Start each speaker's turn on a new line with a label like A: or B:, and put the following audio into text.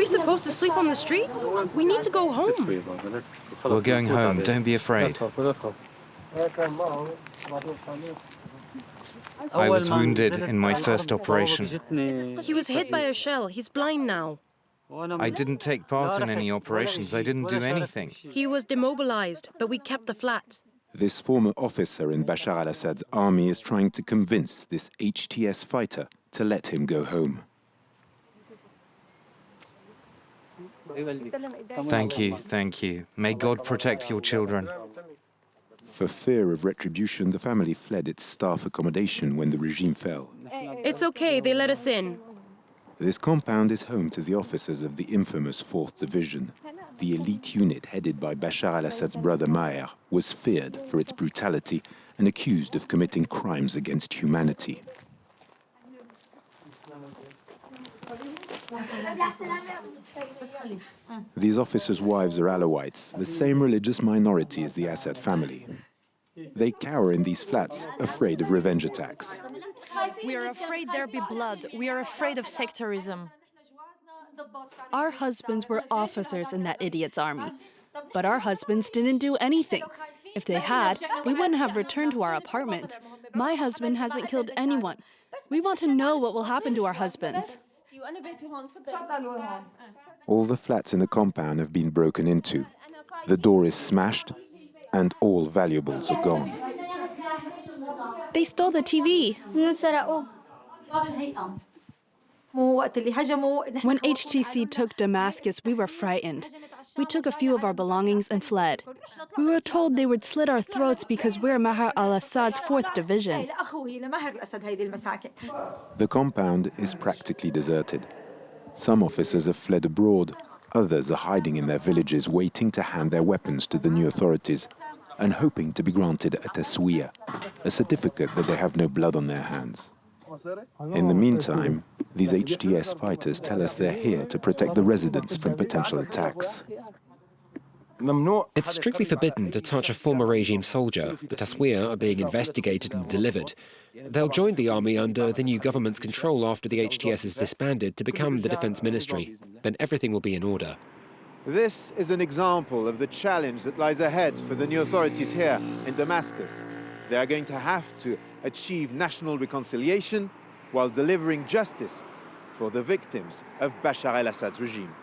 A: we supposed to sleep on the streets? We need to go home.
B: We're going home, don't be afraid. I was wounded in my first operation.
A: He was hit by a shell. He's blind now.
B: I didn't take part in any operations. I didn't do anything.
A: He was demobilized, but we kept the flat.
C: This former officer in Bashar al-Assad's army is trying to convince this HTS fighter to let him go home.
B: Thank you, thank you. May God protect your children.
C: For fear of retribution, the family fled its staff accommodation when the regime fell.
A: It's okay, they let us in.
C: This compound is home to the officers of the infamous 4th Division. The elite unit headed by Bashar al-Assad's brother Maher was feared for its brutality and accused of committing crimes against humanity. These officers' wives are Alawites, the same religious minority as the Assad family. They cower in these flats, afraid of revenge attacks.
D: We are afraid there'll be blood. We are afraid of sectarism. Our husbands were officers in that idiot's army, but our husbands didn't do anything. If they had, we wouldn't have returned to our apartments. My husband hasn't killed anyone. We want to know what will happen to our husbands.
C: All the flats in the compound have been broken into. The door is smashed, and all valuables are gone.
D: They stole the TV. When HTC took Damascus, we were frightened. We took a few of our belongings and fled. We were told they would slit our throats because we're Maher al-Assad's 4th Division.
C: The compound is practically deserted. Some officers have fled abroad. Others are hiding in their villages, waiting to hand their weapons to the new authorities and hoping to be granted a taswiya, a certificate that they have no blood on their hands. In the meantime, these HTS fighters tell us they're here to protect the residents from potential attacks.
E: It's strictly forbidden to touch a former regime soldier. The taswiya are being investigated and delivered. They'll join the army under the new government's control after the HTS is disbanded to become the defense ministry. Then everything will be in order.
F: This is an example of the challenge that lies ahead for the new authorities here in Damascus. They are going to have to achieve national reconciliation while delivering justice for the victims of Bashar al-Assad's regime.